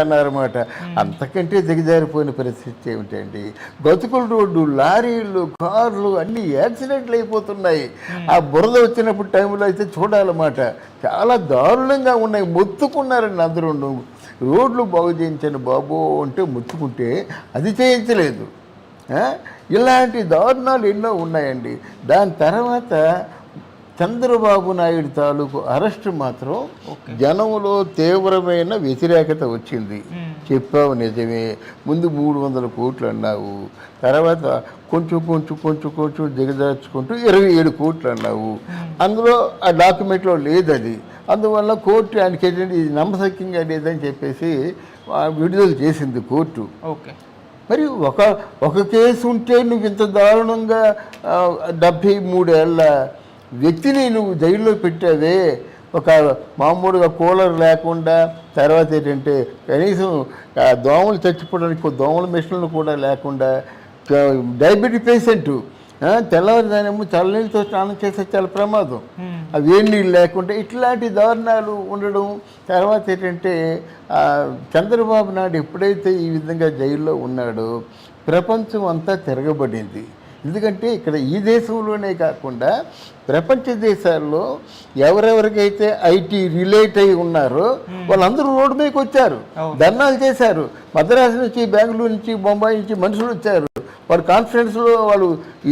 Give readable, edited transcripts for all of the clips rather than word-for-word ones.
అన్నారన్నమాట. అంతకంటే దిగజారిపోయిన పరిస్థితి ఏమిటండి? గతుకుల రోడ్డు, లారీలు, కార్లు అన్నీ యాక్సిడెంట్లు అయిపోతున్నాయి. ఆ బురద వచ్చినప్పుడు టైంలో అయితే చూడాలన్నమాట. చాలా దారుణంగా ఉన్నాయి. మొత్తుకున్నారండి అందరూ. రోడ్లు బాగు చేయించండి బాబు అంటే మొత్తుకుంటే అది చేయించలేదు. ఇలాంటి దారుణాలు ఎన్నో ఉన్నాయండి. దాని తర్వాత చంద్రబాబు నాయుడు తాలూకు అరెస్టు మాత్రం జనంలో తీవ్రమైన వ్యతిరేకత వచ్చింది. చెప్పావు నిజమే, ముందు 300 కోట్లు అన్నావు, తర్వాత కొంచెం కొంచెం కొంచెం కొంచెం దిగజార్చుకుంటూ 27 కోట్లు అన్నావు. అందులో ఆ డాక్యుమెంట్లో లేదు అది. అందువల్ల కోర్టు ఆయనకి ఏంటంటే ఇది నమ్మశక్యంగా లేదని చెప్పేసి విడుదల చేసింది కోర్టు. ఓకే, మరి ఒక కేసు ఉంటే నువ్వు ఇంత దారుణంగా 73 ఏళ్ళ వ్యక్తిని నువ్వు జైల్లో పెట్టావే, ఒక మామూలుగా కూలర్ లేకుండా, తర్వాత ఏంటంటే కనీసం దోమలు చచ్చిపోవడానికి దోమల మిషన్లు కూడా లేకుండా, డయాబెటిక్ పేషెంటు తెల్లవారుదానేమో చల్లనీళ్ళతో స్నానం చేస్తే చాలా ప్రమాదం, ఆ వేడి నీళ్ళు లేకుండా ఇట్లాంటి దారుణాలు ఉండడం. తర్వాత ఏంటంటే చంద్రబాబు నాయుడు ఎప్పుడైతే ఈ విధంగా జైల్లో ఉన్నాడో ప్రపంచం అంతా తిరగబడింది. ఎందుకంటే ఇక్కడ ఈ దేశంలోనే కాకుండా ప్రపంచ దేశాల్లో ఎవరెవరికైతే ఐటీ రిలేట్ అయి ఉన్నారో వాళ్ళందరూ రోడ్డు మీదకి వచ్చారు, ధర్నాలు చేశారు. మద్రాసు నుంచి, బెంగళూరు నుంచి, బొంబాయి నుంచి మనుషులు వచ్చారు. వారు కాన్ఫరెన్స్లో వాళ్ళు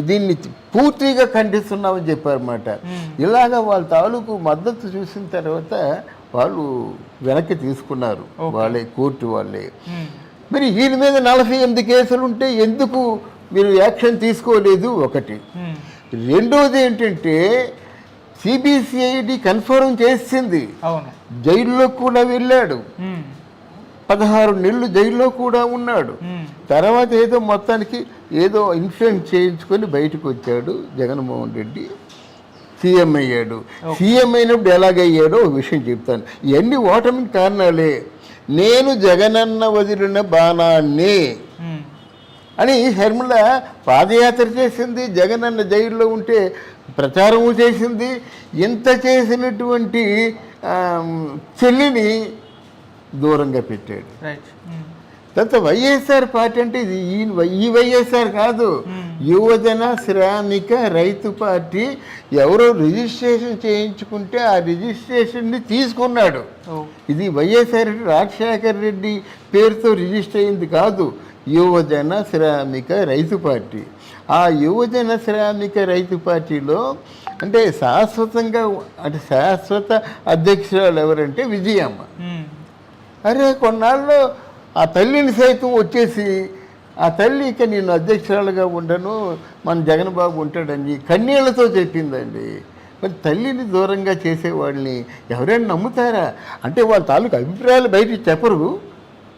దీన్ని పూర్తిగా ఖండిస్తున్నామని చెప్పారన్నమాట. ఇలాగా వాళ్ళ తాలూకు మద్దతు చూసిన తర్వాత వాళ్ళు వెనక్కి తీసుకున్నారు, వాళ్ళే కోర్టు వాళ్ళే. మరి వీరి మీద 48 కేసులు ఉంటే ఎందుకు మీరు యాక్షన్ తీసుకోలేదు? ఒకటి. రెండోది ఏంటంటే సిబిసిఐడి కన్ఫర్మ్ చేసింది, జైల్లో కూడా వెళ్ళాడు, 16 నెలలు జైల్లో కూడా ఉన్నాడు. తర్వాత ఏదో మొత్తానికి ఏదో ఇన్ఫ్లుయెన్స్ చేయించుకొని బయటకు వచ్చాడు జగన్మోహన్ రెడ్డి, సీఎం అయ్యాడు. సీఎం అయినప్పుడు ఎలాగయ్యాడో ఒక విషయం చెప్తాను. ఇవన్నీ ఓటమికి కారణాలే. నేను జగనన్న వదిలిన బాణాన్ని అని షర్మిల పాదయాత్ర చేసింది, జగనన్న జైల్లో ఉంటే ప్రచారము చేసింది. ఇంత చేసినటువంటి చెల్లిని దూరంగా పెట్టాడు. తర్వాత వైఎస్ఆర్ పార్టీ అంటే ఇది ఈ వైఎస్ఆర్ కాదు, యువజన శ్రామిక రైతు పార్టీ. ఎవరో రిజిస్ట్రేషన్ చేయించుకుంటే ఆ రిజిస్ట్రేషన్ని తీసుకున్నాడు. ఇది వైఎస్ఆర్ రాజశేఖర్ రెడ్డి పేరుతో రిజిస్టర్ అయింది కాదు, యువజన శ్రామిక రైతు పార్టీ. ఆ యువజన శ్రామిక రైతు పార్టీలో అంటే శాశ్వతంగా అంటే శాశ్వత అధ్యక్షురాలు ఎవరంటే విజయమ్మ. అరే కొన్నాళ్ళు ఆ తల్లిని సైతం వచ్చేసి ఆ తల్లి ఇక నేను అధ్యక్షురాలుగా ఉండను, మన జగన్ బాబు ఉంటాడని కన్నీళ్లతో చెప్పిందండి. మరి తల్లిని దూరంగా చేసేవాళ్ళని ఎవరైనా నమ్ముతారా? అంటే వాళ్ళ తాలూకు అభిప్రాయాలు బయటికి చెప్పరు,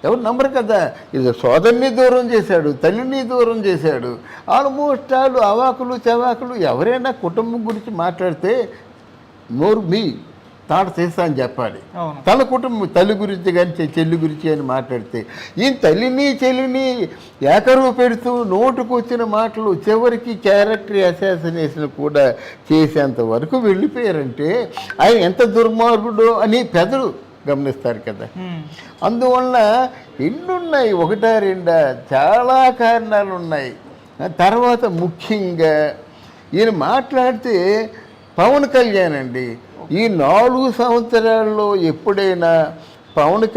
ఎవరు నమ్మరు కదా. ఇది సోదరుని దూరం చేశాడు, తల్లిని దూరం చేశాడు. ఆల్మోస్ట్ వాళ్ళు అవాకులు చవాకులు. ఎవరైనా కుటుంబం గురించి మాట్లాడితే నోరు మీ తాట చేస్తా అని చెప్పాలి. తన కుటుంబం తల్లి గురించి కానీ చెల్లి గురించి అని మాట్లాడితే ఈ తల్లిని చెల్లిని ఏకరువు పెడుతూ నోటుకు వచ్చిన మాటలు చివరికి క్యారెక్టర్ అసాసినేషన్ కూడా చేసేంత వరకు వెళ్ళిపోయారంటే ఆయన ఎంత దుర్మార్గుడో అని పెదలు గమనిస్తారు కదా. అందువల్ల ఎన్నున్నాయి, ఒకటా రెండా, చాలా కారణాలు ఉన్నాయి. తర్వాత ముఖ్యంగా ఈయన మాట్లాడితే పవన్ కళ్యాణ్ అండి, ఈ 4 సంవత్సరాల్లో ఎప్పుడైనా పవన్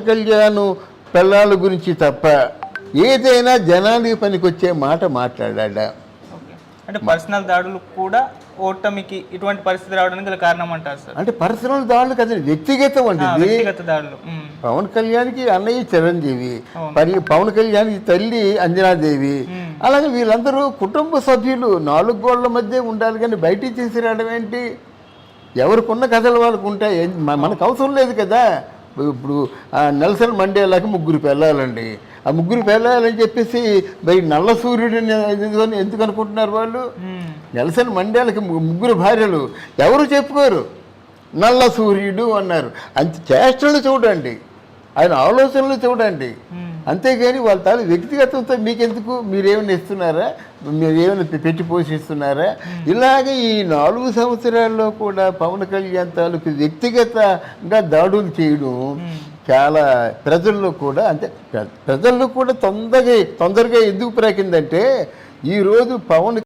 కళ్యాణ్ పిల్లల గురించి తప్ప ఏదైనా జనానికి పనికొచ్చే మాట మాట్లాడా? అంటే పర్సనల్ దాడులు కూడా ఓటమికి ఇటువంటి పరిస్థితి రావడానికి గల కారణం అంటారు సార్? అంటే పర్సనల్ దాడులు కదండి, వ్యక్తిగతం అండి. వ్యక్తిగత దాడులు. పవన్ కళ్యాణ్కి అన్నయ్య చిరంజీవి, మరి పవన్ కళ్యాణ్కి తల్లి అంజనాదేవి, అలాగే వీళ్ళందరూ కుటుంబ సభ్యులు 4 గోళ్ల మధ్య ఉండాలి. కానీ బయటికి తీసుకురావడం ఏంటి? ఎవరికున్న కథలు వాళ్ళకు ఉంటాయి, మనకు అవసరం లేదు కదా. ఇప్పుడు నెల్సన్ మండేలాకి 3 పిల్లలండి. ఆ 3 పిల్లలని చెప్పేసి బయట నల్ల సూర్యుడిని ఎందుకు అనుకుంటున్నారు వాళ్ళు? నెల్సన్ మండేలకి 3 భార్యలు, ఎవరు చెప్పుకోరు, నల్ల సూర్యుడు అన్నారు. అంత చేష్టలు చూడండి, ఆయన ఆలోచనలు చూడండి. అంతేగాని వాళ్ళ తాను వ్యక్తిగతంతో మీకెందుకు? మీరేమైనా ఇస్తున్నారా? మీరేమైనా పెట్టి పోషిస్తున్నారా? ఇలాగే ఈ 4 సంవత్సరాల్లో కూడా పవన్ కళ్యాణ్ తాలూకు వ్యక్తిగతంగా దాడులు చేయడం చాలా ప్రజల్లో కూడా అంటే ప్రజల్లో కూడా తొందరగా ఎందుకు ప్రాకిందంటే ఈరోజు పవన్